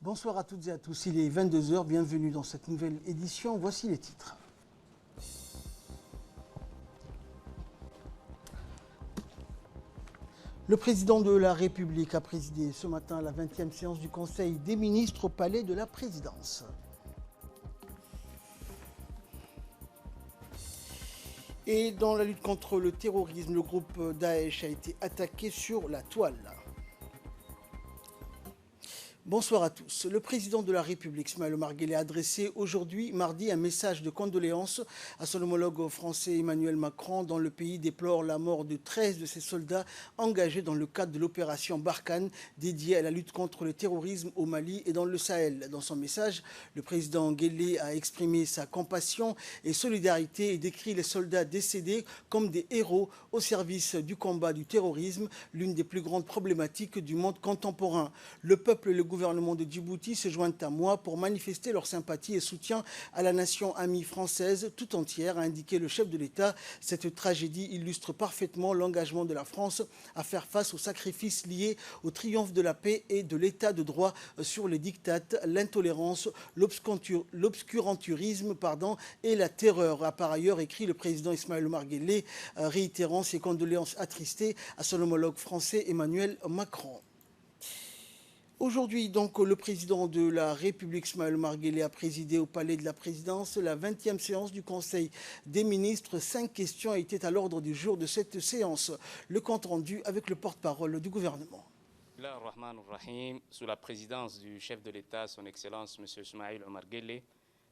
Bonsoir à toutes et à tous, il est 22 h, bienvenue dans cette nouvelle édition, voici les titres. Le président de la République a présidé ce matin la 20e séance du Conseil des ministres au palais de la Présidence. Et dans la lutte contre le terrorisme, le groupe Daesh a été attaqué sur la toile. Bonsoir à tous. Le président de la République, Ismaël Omar Guelleh, a adressé aujourd'hui, mardi, un message de condoléances à son homologue français Emmanuel Macron, dont le pays déplore la mort de 13 de ses soldats engagés dans le cadre de l'opération Barkhane, dédiée à la lutte contre le terrorisme au Mali et dans le Sahel. Dans son message, le président Guelleh a exprimé sa compassion et solidarité et décrit les soldats décédés comme des héros au service du combat du terrorisme, l'une des plus grandes problématiques du monde contemporain. Le peuple et le gouvernement de Djibouti se joignent à moi pour manifester leur sympathie et soutien à la nation amie française tout entière, a indiqué le chef de l'État. Cette tragédie illustre parfaitement l'engagement de la France à faire face aux sacrifices liés au triomphe de la paix et de l'état de droit sur les dictates, l'intolérance, l'obscuranturisme et la terreur, a par ailleurs écrit le président Ismaël Omar Guelleh, réitérant ses condoléances attristées à son homologue français Emmanuel Macron. Aujourd'hui, donc, le président de la République, Ismaël Omar Guelleh, a présidé au Palais de la Présidence la 20e séance du Conseil des ministres. 5 questions étaient à l'ordre du jour de cette séance. Le compte rendu avec le porte-parole du gouvernement. Sous la présidence du chef de l'État, son Excellence M. Ismaël Omar Guelleh,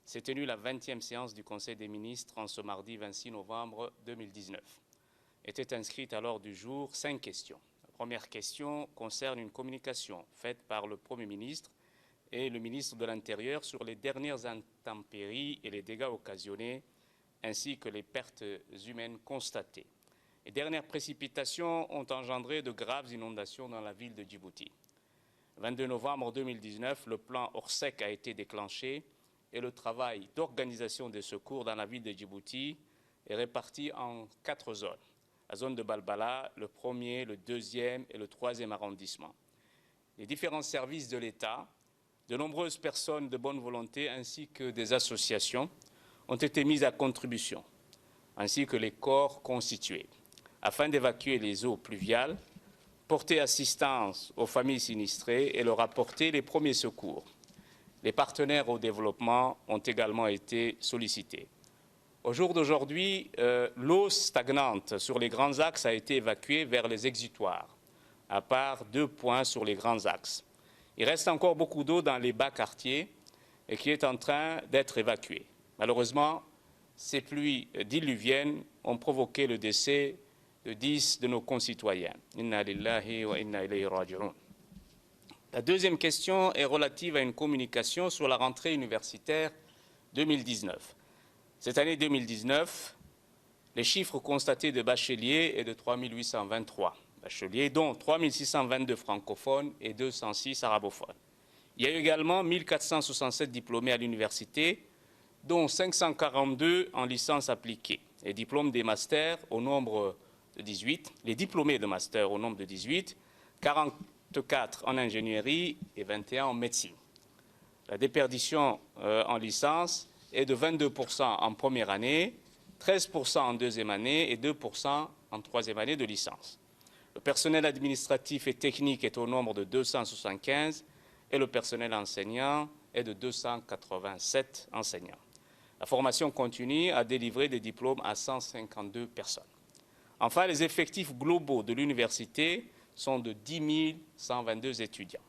s'est tenue la 20e séance du Conseil des ministres en ce mardi 26 novembre 2019. Étaient inscrites à l'ordre du jour 5 questions. La première question concerne une communication faite par le Premier ministre et le ministre de l'Intérieur sur les dernières intempéries et les dégâts occasionnés, ainsi que les pertes humaines constatées. Les dernières précipitations ont engendré de graves inondations dans la ville de Djibouti. Le 22 novembre 2019, le plan Orsec a été déclenché et le travail d'organisation des secours dans la ville de Djibouti est réparti en 4 zones. La zone de Balbala, le 1er, le 2e et le 3e arrondissement. Les différents services de l'État, de nombreuses personnes de bonne volonté ainsi que des associations ont été mises à contribution, ainsi que les corps constitués, afin d'évacuer les eaux pluviales, porter assistance aux familles sinistrées et leur apporter les premiers secours. Les partenaires au développement ont également été sollicités. Au jour d'aujourd'hui, l'eau stagnante sur les grands axes a été évacuée vers les exutoires, à part 2 points sur les grands axes. Il reste encore beaucoup d'eau dans les bas quartiers et qui est en train d'être évacuée. Malheureusement, ces pluies diluviennes ont provoqué le décès de 10 de nos concitoyens. Inna lillahi wa inna ilayhi raji'un. La deuxième question est relative à une communication sur la rentrée universitaire 2019. Cette année 2019, les chiffres constatés de bacheliers est de 3 823 bacheliers, dont 3 622 francophones et 206 arabophones. Il y a eu également 1 467 diplômés à l'université, dont 542 en licence appliquée. Les diplômes des masters au nombre de 18, les diplômés de master au nombre de 18, 44 en ingénierie et 21 en médecine. La déperdition en licence est de 22% en première année, 13% en deuxième année et 2% en troisième année de licence. Le personnel administratif et technique est au nombre de 275 et le personnel enseignant est de 287 enseignants. La formation continue a délivré des diplômes à 152 personnes. Enfin, les effectifs globaux de l'université sont de 10 122 étudiants.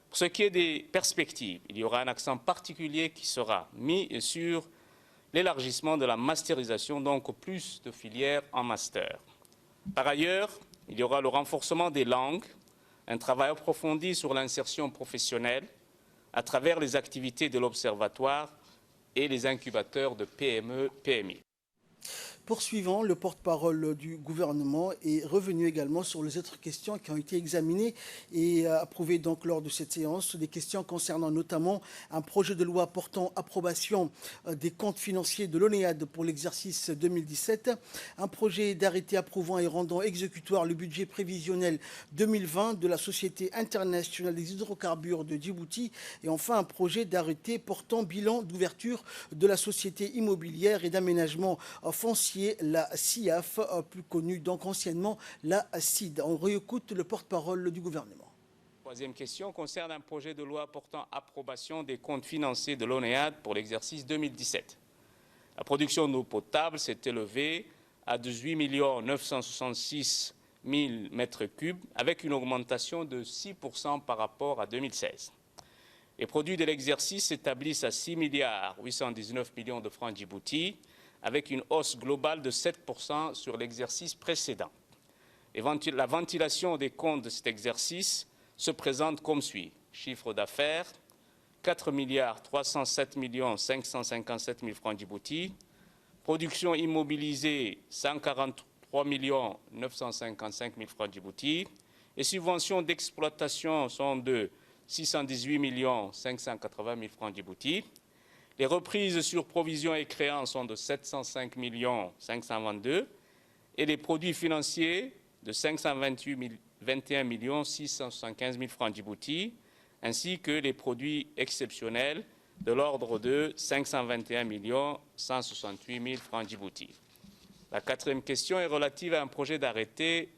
Pour ce qui est des perspectives, il y aura un accent particulier qui sera mis sur l'élargissement de la masterisation, donc plus de filières en master. Par ailleurs, il y aura le renforcement des langues, un travail approfondi sur l'insertion professionnelle à travers les activités de l'Observatoire et les incubateurs de PME-PMI. Poursuivant, le porte-parole du gouvernement est revenu également sur les autres questions qui ont été examinées et approuvées donc lors de cette séance. Des questions concernant notamment un projet de loi portant approbation des comptes financiers de l'ONEAD pour l'exercice 2017, un projet d'arrêté approuvant et rendant exécutoire le budget prévisionnel 2020 de la Société internationale des hydrocarbures de Djibouti et enfin un projet d'arrêté portant bilan d'ouverture de la Société immobilière et d'aménagement foncier, la CIAF, plus connue donc anciennement la CID. On réécoute le porte-parole du gouvernement. Troisième question concerne un projet de loi portant approbation des comptes financiers de l'ONEAD pour l'exercice 2017. La production d'eau potable s'est élevée à 18 966 000 mètres cubes avec une augmentation de 6% par rapport à 2016. Les produits de l'exercice s'établissent à 6 819 millions de francs Djibouti, avec une hausse globale de 7% sur l'exercice précédent. La ventilation des comptes de cet exercice se présente comme suit. Chiffre d'affaires, 4 307 557 000 francs Djibouti. Production immobilisée, 143 955 000 francs Djibouti. Les subventions d'exploitation sont de 618 580 000 francs Djibouti. Les reprises sur provisions et créances sont de 705 522 et les produits financiers de 521 675 000 francs Djibouti, ainsi que les produits exceptionnels de l'ordre de 521 168 000 francs Djibouti. La quatrième question est relative à un projet d'arrêté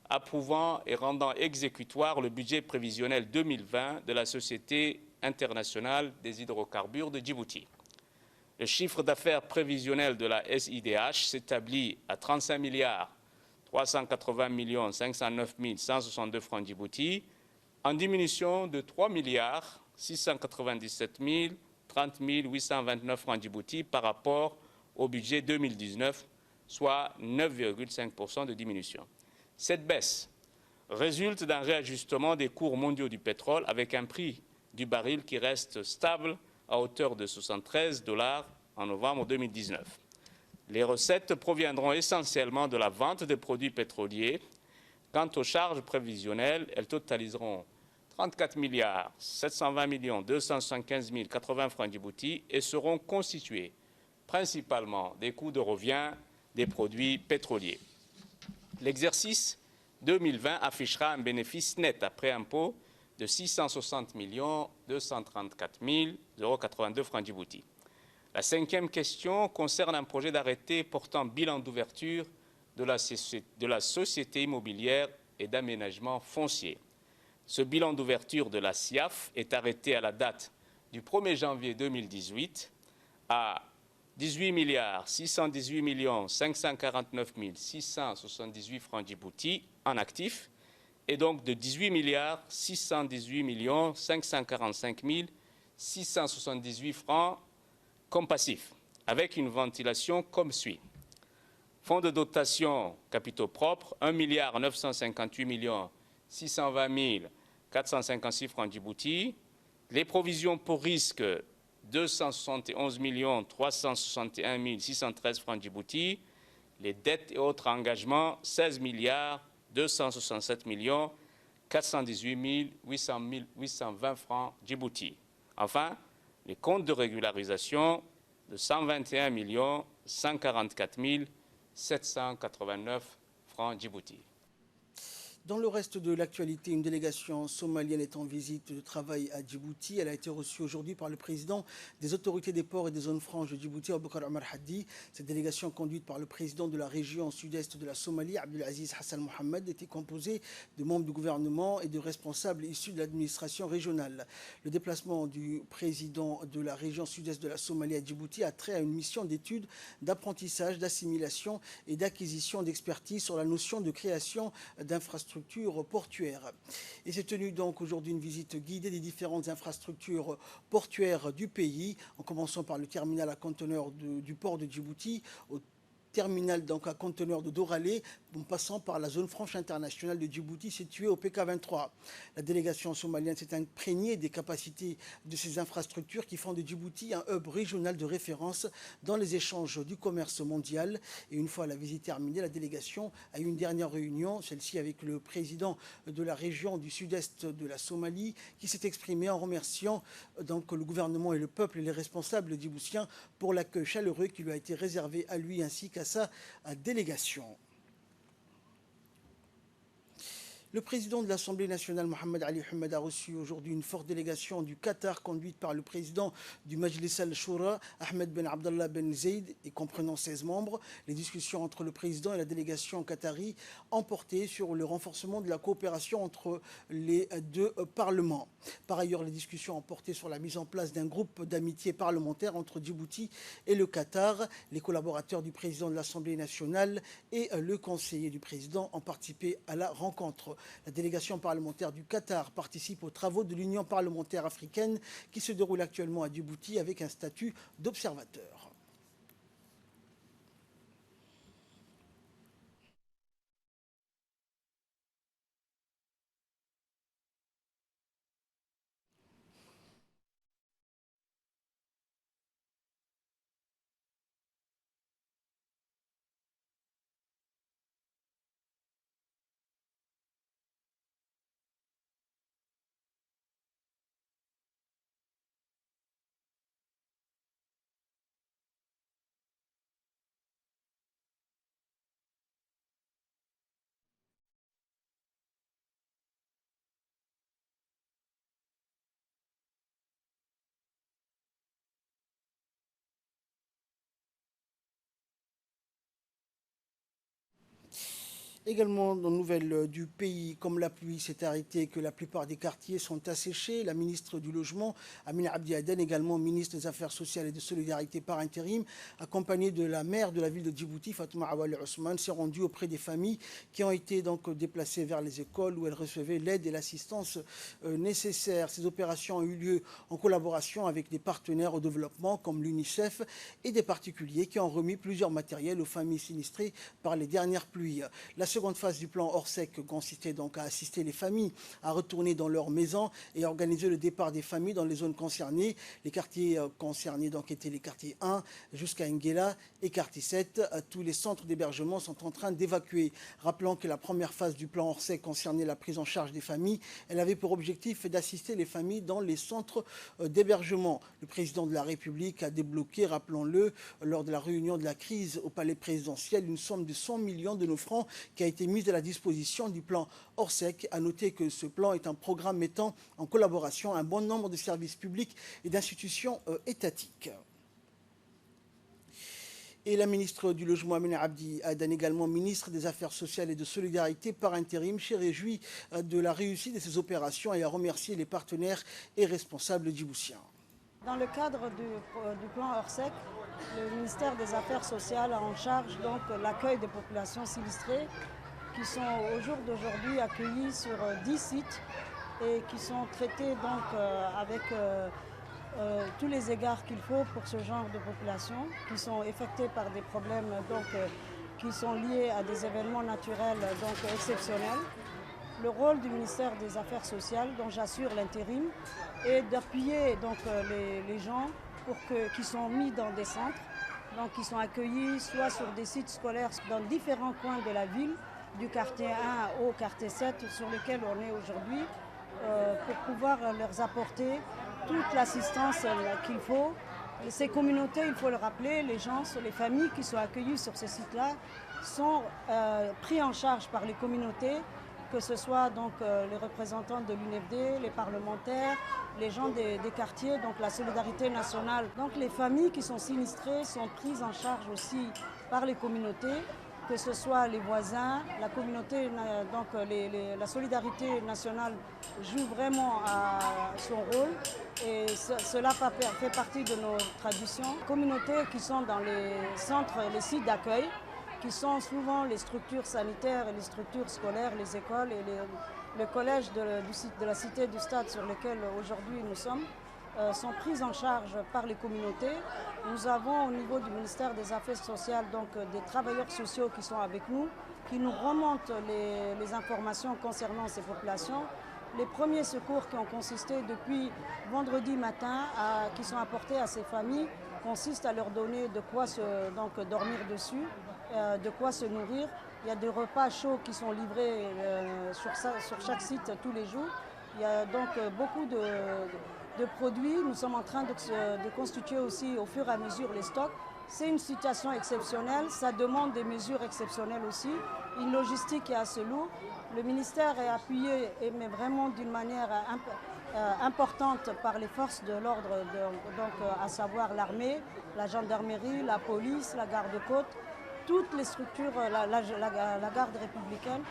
approuvant et rendant exécutoire le budget prévisionnel 2020 de la Société internationale des hydrocarbures de Djibouti. Le chiffre d'affaires prévisionnel de la SIDH s'établit à 35 380 509 162 francs Djibouti, en diminution de 3 697 30 829 francs Djibouti par rapport au budget 2019, soit 9,5% de diminution. Cette baisse résulte d'un réajustement des cours mondiaux du pétrole avec un prix du baril qui reste stable à hauteur de 73 $ en novembre 2019. Les recettes proviendront essentiellement de la vente des produits pétroliers. Quant aux charges prévisionnelles, elles totaliseront 34 720 275 080 francs Djibouti et seront constituées principalement des coûts de revient des produits pétroliers. L'exercice 2020 affichera un bénéfice net après impôt de 660 234 082 francs Djibouti. La cinquième question concerne un projet d'arrêté portant bilan d'ouverture de la Société immobilière et d'aménagement foncier. Ce bilan d'ouverture de la CIAF est arrêté à la date du 1er janvier 2018 à 18 618 549 678 francs Djibouti en actifs et donc de 18 618 545 678 francs comme passifs, avec une ventilation comme suit. Fonds de dotation capitaux propres, 1 958 620 456 francs Djibouti. Les provisions pour risque, 271 361 613 francs Djibouti. Les dettes et autres engagements, 16 267 418 820 francs Djibouti. Enfin, les comptes de régularisation de 121 144 789 francs Djibouti. Dans le reste de l'actualité, une délégation somalienne est en visite de travail à Djibouti. Elle a été reçue aujourd'hui par le président des autorités des ports et des zones franches de Djibouti, Aboubakar Omar Hadi. Cette délégation, conduite par le président de la région sud-est de la Somalie, Abdelaziz Hassan Mohamed, était composée de membres du gouvernement et de responsables issus de l'administration régionale. Le déplacement du président de la région sud-est de la Somalie à Djibouti a trait à une mission d'étude, d'apprentissage, d'assimilation et d'acquisition d'expertise sur la notion de création d'infrastructures portuaires. Et s'est tenue donc aujourd'hui une visite guidée des différentes infrastructures portuaires du pays, en commençant par le terminal à conteneurs du port de Djibouti, terminal donc à conteneurs de Doralé, en passant par la zone franche internationale de Djibouti située au PK23. La délégation somalienne s'est imprégnée des capacités de ces infrastructures qui font de Djibouti un hub régional de référence dans les échanges du commerce mondial. Et une fois la visite terminée, la délégation a eu une dernière réunion, celle-ci avec le président de la région du sud-est de la Somalie, qui s'est exprimé en remerciant donc le gouvernement et le peuple et les responsables djiboutiens pour l'accueil chaleureux qui lui a été réservé à lui ainsi qu'à sa délégation. Le président de l'Assemblée nationale, Mohamed Ali Hamad, a reçu aujourd'hui une forte délégation du Qatar conduite par le président du Majlis al-Shura, Ahmed Ben Abdallah Ben Zaid, et comprenant 16 membres. Les discussions entre le président et la délégation qatari ont porté sur le renforcement de la coopération entre les deux parlements. Par ailleurs, les discussions ont porté sur la mise en place d'un groupe d'amitié parlementaire entre Djibouti et le Qatar. Les collaborateurs du président de l'Assemblée nationale et le conseiller du président ont participé à la rencontre. La délégation parlementaire du Qatar participe aux travaux de l'Union parlementaire africaine qui se déroule actuellement à Djibouti avec un statut d'observateur. Également, dans nouvelles du pays, comme la pluie s'est arrêtée et que la plupart des quartiers sont asséchés, la ministre du Logement, Amina Abdi Aden, également ministre des Affaires sociales et de solidarité par intérim, accompagnée de la maire de la ville de Djibouti, Fatouma Awali Ousmane, s'est rendue auprès des familles qui ont été donc déplacées vers les écoles où elles recevaient l'aide et l'assistance nécessaires. Ces opérations ont eu lieu en collaboration avec des partenaires au développement comme l'UNICEF et des particuliers qui ont remis plusieurs matériels aux familles sinistrées par les dernières pluies. La seconde phase du plan Orsec consistait donc à assister les familles à retourner dans leur maison et organiser le départ des familles dans les zones concernées. Les quartiers concernés donc étaient les quartiers 1 jusqu'à Nguela et quartier 7. Tous les centres d'hébergement sont en train d'évacuer. Rappelons que la première phase du plan Orsec concernait la prise en charge des familles. Elle avait pour objectif d'assister les familles dans les centres d'hébergement. Le président de la République a débloqué, rappelons-le, lors de la réunion de la crise au palais présidentiel, une somme de 100 millions de nos francs qui a été mise à la disposition du plan Orsec. À noter que ce plan est un programme mettant en collaboration un bon nombre de services publics et d'institutions étatiques. Et la ministre du Logement, Amina Abdi Aden, également ministre des Affaires sociales et de solidarité par intérim, s'est réjouie de la réussite de ces opérations et a remercié les partenaires et responsables djiboutiens. Dans le cadre du plan Orsec, le ministère des Affaires sociales a en charge donc l'accueil des populations sinistrées qui sont au jour d'aujourd'hui accueillies sur 10 sites et qui sont traitées donc avec tous les égards qu'il faut pour ce genre de population, qui sont affectées par des problèmes donc, qui sont liés à des événements naturels donc, exceptionnels. Le rôle du ministère des Affaires sociales, dont j'assure l'intérim, est d'appuyer donc les gens qui sont mis dans des centres, donc qui sont accueillis soit sur des sites scolaires dans différents coins de la ville, du quartier 1 au quartier 7 sur lequel on est aujourd'hui, pour pouvoir leur apporter toute l'assistance qu'il faut. Ces communautés, il faut le rappeler, les familles qui sont accueillies sur ce site-là sont pris en charge par les communautés, que ce soit donc les représentants de l'UNFD, les parlementaires, les gens des quartiers, donc la solidarité nationale. Donc les familles qui sont sinistrées sont prises en charge aussi par les communautés, que ce soit les voisins, la communauté, donc la solidarité nationale joue vraiment son rôle et cela fait partie de nos traditions. Les communautés qui sont dans les centres, les sites d'accueil, qui sont souvent les structures sanitaires et les structures scolaires, les écoles et le collège de la cité du stade sur lequel aujourd'hui nous sommes, sont prises en charge par les communautés. Nous avons au niveau du ministère des Affaires sociales donc, des travailleurs sociaux qui sont avec nous, qui nous remontent les informations concernant ces populations. Les premiers secours qui ont consisté depuis vendredi matin, qui sont apportés à ces familles, consistent à leur donner de quoi dormir dessus, de quoi se nourrir. Il y a des repas chauds qui sont livrés sur chaque site tous les jours. Il y a donc beaucoup de produits. Nous sommes en train de constituer aussi au fur et à mesure les stocks. C'est une situation exceptionnelle, ça demande des mesures exceptionnelles aussi. Une logistique est assez lourde. Le ministère est appuyé, mais vraiment d'une manière importante par les forces de l'ordre, à savoir l'armée, la gendarmerie, la police, la garde-côte, toutes les structures, la garde républicaine.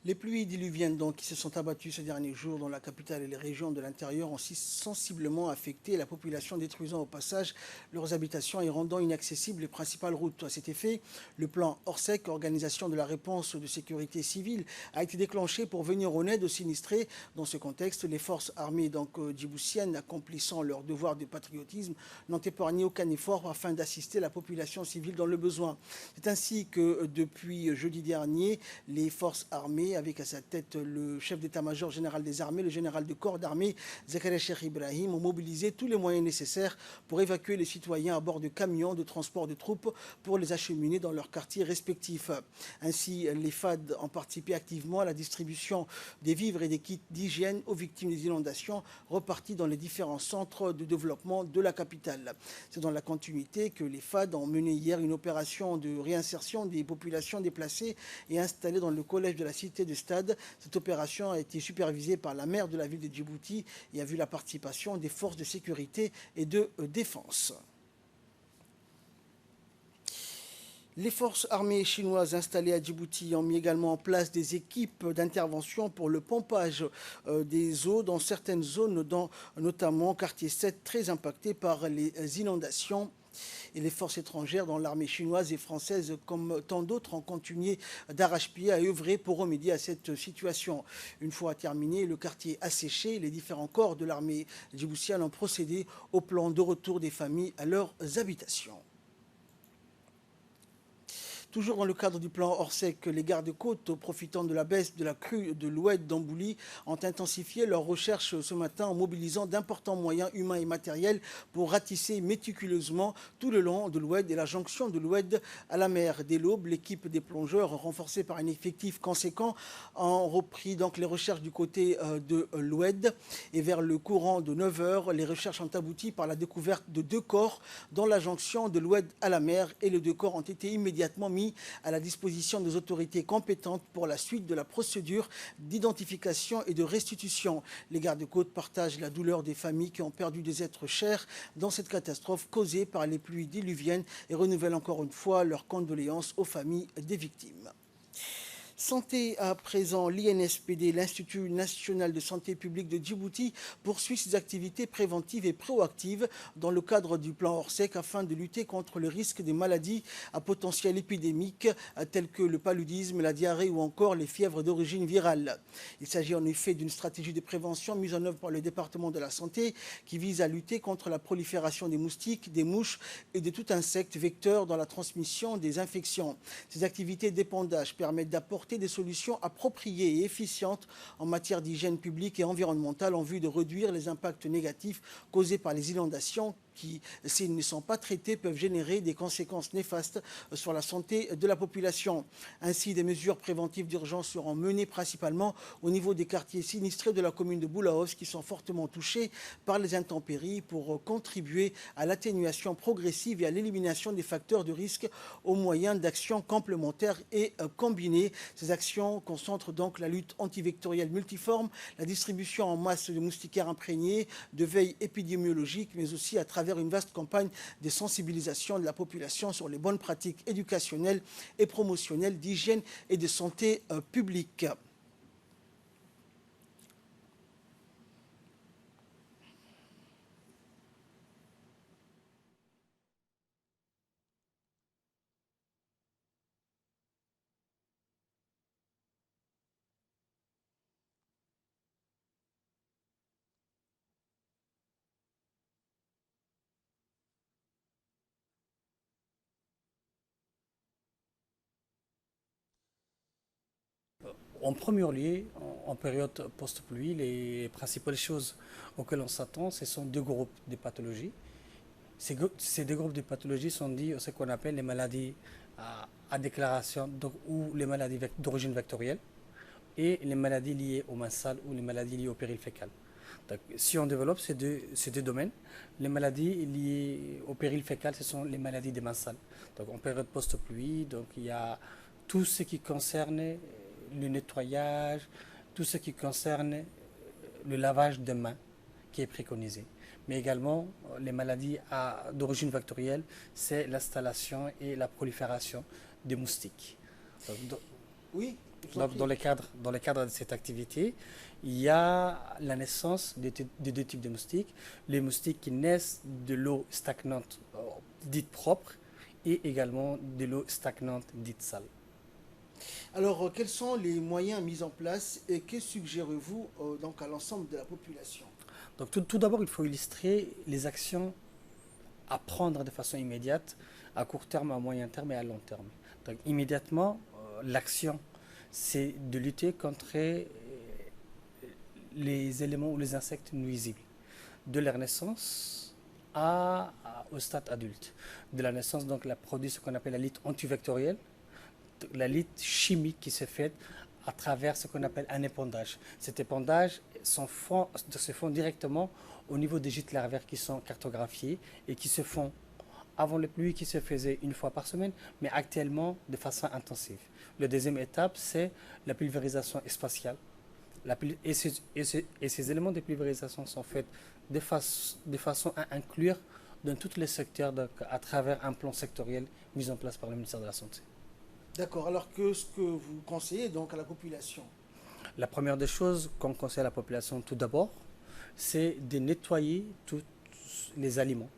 Les pluies diluviennes donc, qui se sont abattues ces derniers jours dans la capitale et les régions de l'intérieur ont si sensiblement affecté la population, détruisant au passage leurs habitations et rendant inaccessibles les principales routes. À cet effet, le plan Orsec, organisation de la réponse de sécurité civile, a été déclenché pour venir en aide aux sinistrés. Dans ce contexte, les forces armées djiboutiennes, accomplissant leur devoir de patriotisme, n'ont épargné aucun effort afin d'assister la population civile dans le besoin. C'est ainsi que depuis jeudi dernier, les forces armées, avec à sa tête le chef d'état-major général des armées, le général de corps d'armée, Zakaria Cheikh Ibrahim, ont mobilisé tous les moyens nécessaires pour évacuer les citoyens à bord de camions de transport de troupes pour les acheminer dans leurs quartiers respectifs. Ainsi, les FAD ont participé activement à la distribution des vivres et des kits d'hygiène aux victimes des inondations repartis dans les différents centres de développement de la capitale. C'est dans la continuité que les FAD ont mené hier une opération de réinsertion des populations déplacées et installées dans le collège de la cité de Stade. Cette opération a été supervisée par la maire de la ville de Djibouti et a vu la participation des forces de sécurité et de défense. Les forces armées chinoises installées à Djibouti ont mis également en place des équipes d'intervention pour le pompage des eaux dans certaines zones, notamment quartier 7, très impacté par les inondations. Et les forces étrangères, dont l'armée chinoise et française, comme tant d'autres, ont continué d'arrache-pied à œuvrer pour remédier à cette situation. Une fois terminé le quartier asséché, les différents corps de l'armée djiboutienne ont procédé au plan de retour des familles à leurs habitations. Toujours dans le cadre du plan Orsec, les gardes-côtes, profitant de la baisse de la crue de l'Oued d'Ambouli, ont intensifié leurs recherches ce matin en mobilisant d'importants moyens humains et matériels pour ratisser méticuleusement tout le long de l'Oued et la jonction de l'Oued à la mer. Dès l'aube, l'équipe des plongeurs, renforcée par un effectif conséquent, ont repris donc les recherches du côté de l'Oued. Et vers le courant de 9 heures, les recherches ont abouti par la découverte de 2 corps dans la jonction de l'Oued à la mer, et les 2 corps ont été immédiatement mis à la disposition des autorités compétentes pour la suite de la procédure d'identification et de restitution. Les gardes-côtes partagent la douleur des familles qui ont perdu des êtres chers dans cette catastrophe causée par les pluies diluviennes et renouvellent encore une fois leurs condoléances aux familles des victimes. Santé à présent, l'INSPD, l'Institut national de santé publique de Djibouti, poursuit ses activités préventives et proactives dans le cadre du plan Orsec afin de lutter contre le risque des maladies à potentiel épidémique telles que le paludisme, la diarrhée ou encore les fièvres d'origine virale. Il s'agit en effet d'une stratégie de prévention mise en œuvre par le département de la santé qui vise à lutter contre la prolifération des moustiques, des mouches et de tout insecte vecteur dans la transmission des infections. Ces activités d'épandage permettent d'apporter des solutions appropriées et efficientes en matière d'hygiène publique et environnementale en vue de réduire les impacts négatifs causés par les inondations qui, s'ils ne sont pas traités, peuvent générer des conséquences néfastes sur la santé de la population. Ainsi, des mesures préventives d'urgence seront menées principalement au niveau des quartiers sinistrés de la commune de Boulaos qui sont fortement touchés par les intempéries pour contribuer à l'atténuation progressive et à l'élimination des facteurs de risque au moyen d'actions complémentaires et combinées. Ces actions concentrent donc la lutte antivectorielle multiforme, la distribution en masse de moustiquaires imprégnés, de veille épidémiologique, mais aussi à travers une vaste campagne de sensibilisation de la population sur les bonnes pratiques éducationnelles et promotionnelles d'hygiène et de santé publique. En premier lieu, en période post-pluie, les principales choses auxquelles on s'attend, ce sont deux groupes de pathologies. Ces deux groupes de pathologies sont dits à ce qu'on appelle les maladies à déclaration, donc, ou les maladies d'origine vectorielle, et les maladies liées au mensal ou les maladies liées au péril fécal. Donc, si on développe ces deux domaines, les maladies liées au péril fécal, ce sont les maladies des mensales. Donc en période post-pluie, donc il y a tout ce qui concerne le nettoyage, tout ce qui concerne le lavage des mains qui est préconisé. Mais également, les maladies d'origine vectorielle, c'est l'installation et la prolifération des moustiques. Donc, Oui. dans le cadre de cette activité, il y a la naissance de deux types de moustiques. Les moustiques qui naissent de l'eau stagnante dite propre et également de l'eau stagnante dite sale. Alors, quels sont les moyens mis en place et que suggérez-vous donc à l'ensemble de la population? Donc tout d'abord, il faut illustrer les actions à prendre de façon immédiate, à court terme, à moyen terme et à long terme. Donc immédiatement, l'action, c'est de lutter contre les éléments ou les insectes nuisibles, de leur naissance au stade adulte. De la naissance, donc, la produit ce qu'on appelle la lutte antivectorielle, la lutte chimique qui se fait à travers ce qu'on appelle un épandage. Cet épandage se font directement au niveau des gîtes larvaires qui sont cartographiés et qui se font avant les pluies qui se faisaient une fois par semaine, mais actuellement de façon intensive. La deuxième étape, c'est la pulvérisation spatiale. Et ces éléments de pulvérisation sont faits de façon à inclure dans tous les secteurs, donc, à travers un plan sectoriel mis en place par le ministère de la Santé. D'accord. Alors, qu'est-ce que vous conseillez donc à la population? La première des choses qu'on conseille à la population tout d'abord, c'est de nettoyer tous les aliments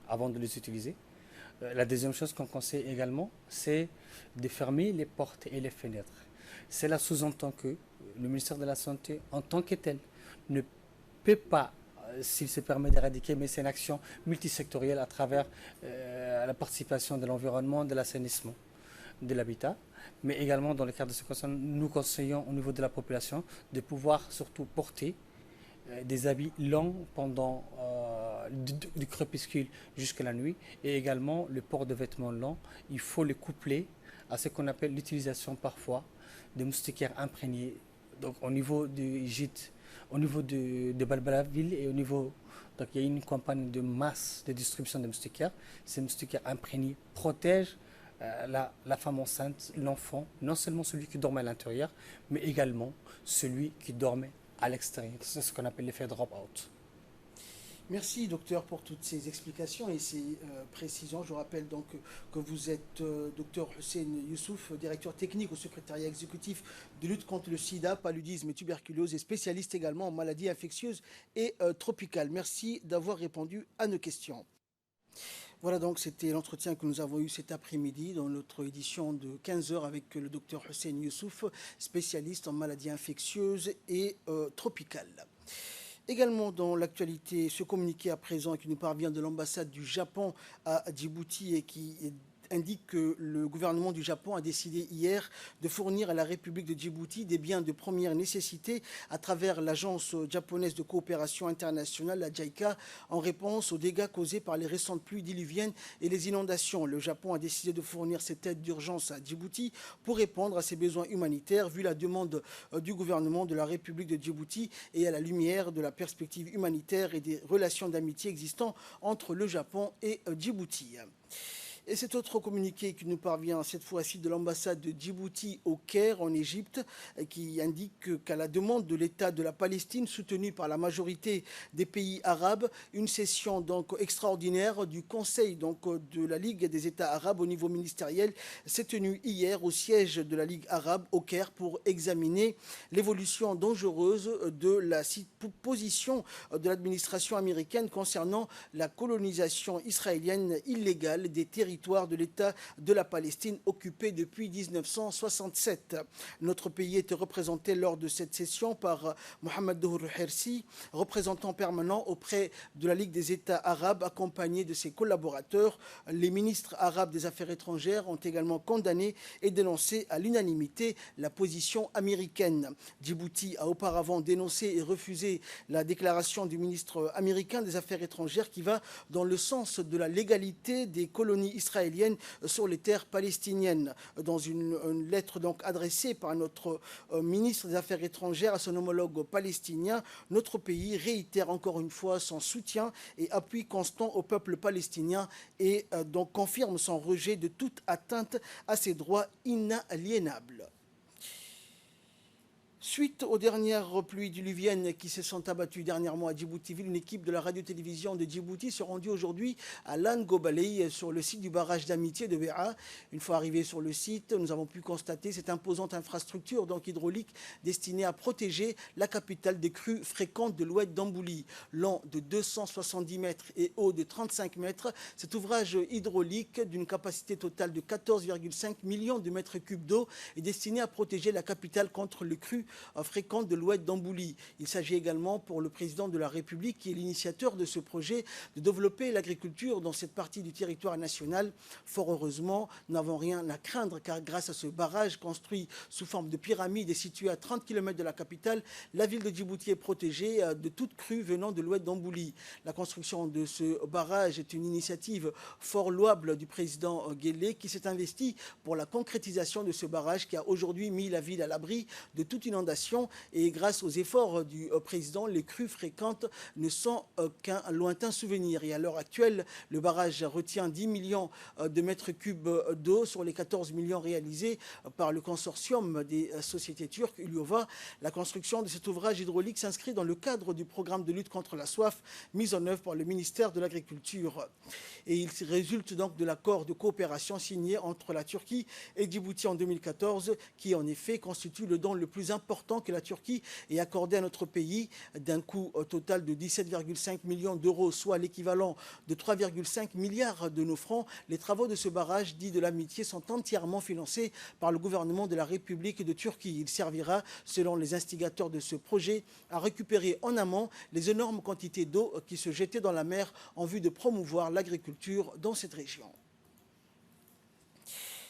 avant de les utiliser. La deuxième chose qu'on conseille également, c'est de fermer les portes et les fenêtres. Cela sous-entend que le ministère de la Santé, en tant que tel, ne peut pas, s'il se permet d'éradiquer, mais c'est une action multisectorielle à travers la participation de l'environnement, de l'assainissement, de l'habitat, mais également dans le cadre de ce concerne, nous conseillons au niveau de la population de pouvoir surtout porter des habits longs pendant du crépuscule jusqu'à la nuit, et également le port de vêtements longs, il faut les coupler à ce qu'on appelle l'utilisation parfois de moustiquaires imprégnés, donc au niveau du gîte, au niveau de Balbalaville et au niveau, donc il y a une campagne de masse de distribution de moustiquaires. Ces moustiquaires imprégnés protègent la femme enceinte, l'enfant, non seulement celui qui dormait à l'intérieur, mais également celui qui dormait à l'extérieur. C'est ce qu'on appelle l'effet drop-out. Merci, docteur, pour toutes ces explications et ces précisions. Je rappelle donc que vous êtes docteur Hussein Youssouf, directeur technique au secrétariat exécutif de lutte contre le sida, paludisme et tuberculose et spécialiste également en maladies infectieuses et tropicales. Merci d'avoir répondu à nos questions. Voilà, donc c'était l'entretien que nous avons eu cet après-midi dans notre édition de 15h avec le docteur Hussein Youssouf, spécialiste en maladies infectieuses et tropicales. Également dans l'actualité, ce communiqué à présent qui nous parvient de l'ambassade du Japon à Djibouti et qui indique que le gouvernement du Japon a décidé hier de fournir à la République de Djibouti des biens de première nécessité à travers l'agence japonaise de coopération internationale, la JICA, en réponse aux dégâts causés par les récentes pluies diluviennes et les inondations. Le Japon a décidé de fournir cette aide d'urgence à Djibouti pour répondre à ses besoins humanitaires, vu la demande du gouvernement de la République de Djibouti et à la lumière de la perspective humanitaire et des relations d'amitié existant entre le Japon et Djibouti. Et cet autre communiqué qui nous parvient cette fois-ci de l'ambassade de Djibouti au Caire en Égypte, qui indique qu'à la demande de l'État de la Palestine, soutenu par la majorité des pays arabes, une session donc extraordinaire du Conseil donc de la Ligue des États arabes au niveau ministériel s'est tenue hier au siège de la Ligue arabe au Caire pour examiner l'évolution dangereuse de la position de l'administration américaine concernant la colonisation israélienne illégale des territoires territoire de l'État de la Palestine occupé depuis 1967. Notre pays était représenté lors de cette session par Mohamed Dohur Hersi, représentant permanent auprès de la Ligue des États arabes, accompagné de ses collaborateurs. Les ministres arabes des Affaires étrangères ont également condamné et dénoncé à l'unanimité la position américaine. Djibouti a auparavant dénoncé et refusé la déclaration du ministre américain des Affaires étrangères qui va dans le sens de la légalité des colonies israéliennes sur les terres palestiniennes. Dans une lettre donc adressée par notre ministre des Affaires étrangères à son homologue palestinien, notre pays réitère encore une fois son soutien et appui constant au peuple palestinien et donc confirme son rejet de toute atteinte à ses droits inaliénables. Suite aux dernières pluies diluviennes qui se sont abattues dernièrement à Djibouti-Ville, une équipe de la radio-télévision de Djibouti se rendue aujourd'hui à Langobalei, sur le site du barrage d'amitié de Béa. Une fois arrivés sur le site, nous avons pu constater cette imposante infrastructure donc hydraulique destinée à protéger la capitale des crues fréquentes de l'oued d'Ambouli. Long de 270 mètres et haut de 35 mètres, cet ouvrage hydraulique d'une capacité totale de 14,5 millions de mètres cubes d'eau est destiné à protéger la capitale contre les crues fréquente de l'oued d'Ambouli. Il s'agit également pour le président de la République, qui est l'initiateur de ce projet, de développer l'agriculture dans cette partie du territoire national. Fort heureusement, nous n'avons rien à craindre car grâce à ce barrage construit sous forme de pyramide et situé à 30 km de la capitale, la ville de Djibouti est protégée de toute crue venant de l'oued d'Ambouli. La construction de ce barrage est une initiative fort louable du président Guelleh qui s'est investi pour la concrétisation de ce barrage qui a aujourd'hui mis la ville à l'abri de toute inondation. Et grâce aux efforts du président, les crues fréquentes ne sont qu'un lointain souvenir. Et à l'heure actuelle, le barrage retient 10 millions de mètres cubes d'eau sur les 14 millions réalisés par le consortium des sociétés turques Ulyova. La construction de cet ouvrage hydraulique s'inscrit dans le cadre du programme de lutte contre la soif mis en œuvre par le ministère de l'Agriculture. Et il résulte donc de l'accord de coopération signé entre la Turquie et Djibouti en 2014, qui en effet constitue le don le plus important que la Turquie ait accordé à notre pays d'un coût total de 17,5 millions d'euros, soit l'équivalent de 3,5 milliards de nos francs. Les travaux de ce barrage dit de l'amitié sont entièrement financés par le gouvernement de la République de Turquie. Il servira, selon les instigateurs de ce projet, à récupérer en amont les énormes quantités d'eau qui se jetaient dans la mer en vue de promouvoir l'agriculture dans cette région.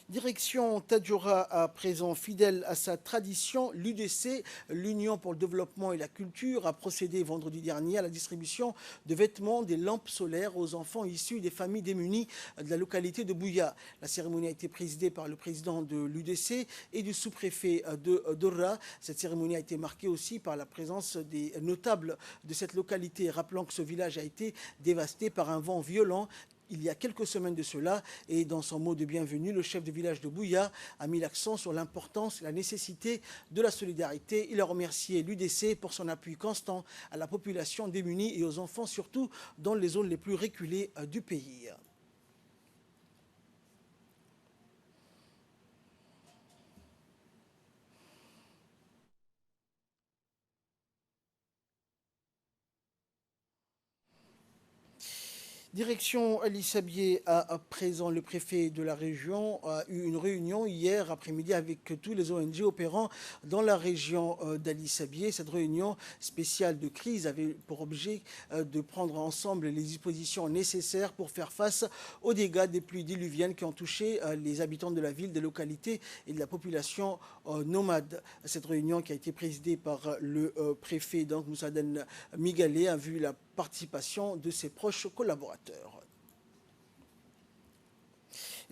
Direction Tadjoura à présent, fidèle à sa tradition, l'UDC, l'Union pour le développement et la culture, a procédé vendredi dernier à la distribution de vêtements, des lampes solaires aux enfants issus des familles démunies de la localité de Bouya. La cérémonie a été présidée par le président de l'UDC et du sous-préfet de Dora. Cette cérémonie a été marquée aussi par la présence des notables de cette localité, rappelant que ce village a été dévasté par un vent violent il y a quelques semaines de cela, et dans son mot de bienvenue, le chef de village de Bouya a mis l'accent sur l'importance et la nécessité de la solidarité. Il a remercié l'UDC pour son appui constant à la population démunie et aux enfants, surtout dans les zones les plus reculées du pays. Direction Ali Sabier, à présent, le préfet de la région a eu une réunion hier après-midi avec tous les ONG opérant dans la région d'Ali Sabier. Cette réunion spéciale de crise avait pour objet de prendre ensemble les dispositions nécessaires pour faire face aux dégâts des pluies diluviennes qui ont touché les habitants de la ville, des localités et de la population nomade. Cette réunion qui a été présidée par le préfet, donc Moussaden Migalé, a vu la participation de ses proches collaborateurs.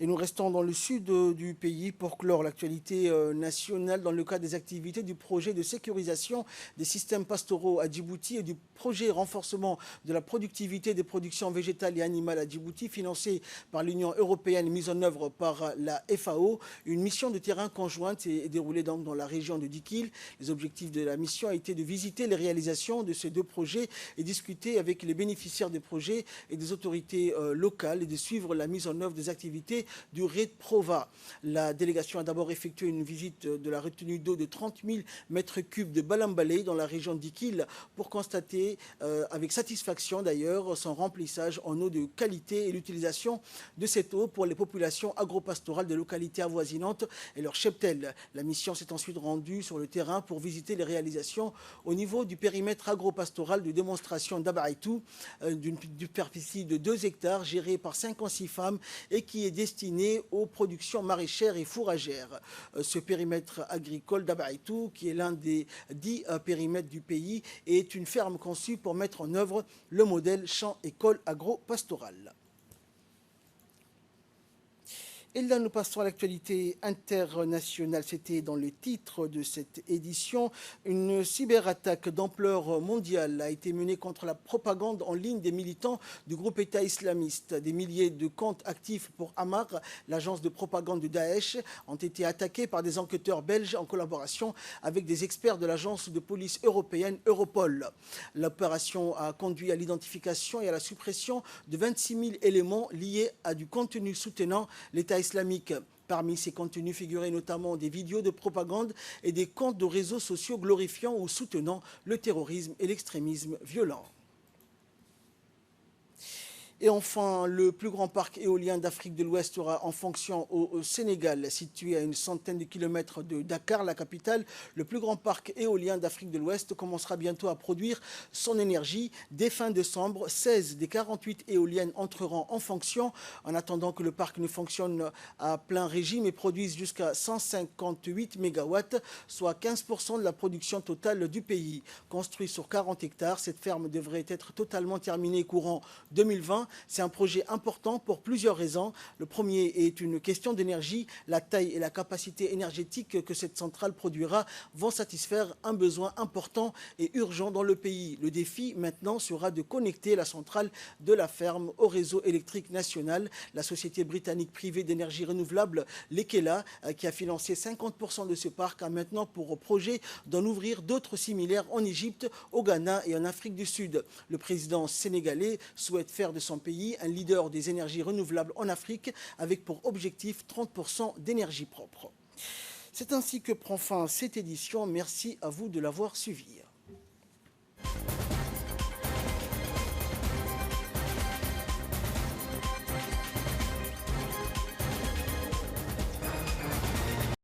Et nous restons dans le sud du pays pour clore l'actualité nationale dans le cadre des activités du projet de sécurisation des systèmes pastoraux à Djibouti et du projet renforcement de la productivité des productions végétales et animales à Djibouti, financé par l'Union européenne et mis en œuvre par la FAO. Une mission de terrain conjointe s'est déroulée donc dans la région de Dikil. Les objectifs de la mission a été de visiter les réalisations de ces deux projets et discuter avec les bénéficiaires des projets et des autorités locales et de suivre la mise en œuvre des activités du Red-Prova. La délégation a d'abord effectué une visite de la retenue d'eau de 30 000 mètres cubes de Balambalé dans la région d'Ikil pour constater avec satisfaction d'ailleurs son remplissage en eau de qualité et l'utilisation de cette eau pour les populations agropastorales des localités avoisinantes et leurs cheptels. La mission s'est ensuite rendue sur le terrain pour visiter les réalisations au niveau du périmètre agropastoral de démonstration d'Abaïtou, d'une superficie de 2 hectares gérée par 56 femmes et qui est destinée aux productions maraîchères et fourragères. Ce périmètre agricole d'Abaïtou, qui est l'un des 10 périmètres du pays, est une ferme conçue pour mettre en œuvre le modèle champ-école agro-pastoral. Et là, nous passons à l'actualité internationale. C'était dans les titres de cette édition. Une cyberattaque d'ampleur mondiale a été menée contre la propagande en ligne des militants du groupe État islamiste. Des milliers de comptes actifs pour Ammar, l'agence de propagande de Daesh, ont été attaqués par des enquêteurs belges en collaboration avec des experts de l'agence de police européenne Europol. L'opération a conduit à l'identification et à la suppression de 26 000 éléments liés à du contenu soutenant l'État islamique. Parmi ces contenus figuraient notamment des vidéos de propagande et des comptes de réseaux sociaux glorifiant ou soutenant le terrorisme et l'extrémisme violent. Et enfin, le plus grand parc éolien d'Afrique de l'Ouest sera en fonction au Sénégal. Situé à une centaine de kilomètres de Dakar, la capitale, le plus grand parc éolien d'Afrique de l'Ouest commencera bientôt à produire son énergie. Dès fin décembre, 16 des 48 éoliennes entreront en fonction, en attendant que le parc ne fonctionne à plein régime et produise jusqu'à 158 MW, soit 15% de la production totale du pays. Construit sur 40 hectares, cette ferme devrait être totalement terminée courant 2020. C'est un projet important pour plusieurs raisons. Le premier est une question d'énergie. La taille et la capacité énergétique que cette centrale produira vont satisfaire un besoin important et urgent dans le pays. Le défi maintenant sera de connecter la centrale de la ferme au réseau électrique national. La société britannique privée d'énergie renouvelable, Lekela, qui a financé 50% de ce parc, a maintenant pour projet d'en ouvrir d'autres similaires en Égypte, au Ghana et en Afrique du Sud. Le président sénégalais souhaite faire de son pays un leader des énergies renouvelables en Afrique avec pour objectif 30% d'énergie propre. C'est ainsi que prend fin cette édition. Merci à vous de l'avoir suivi.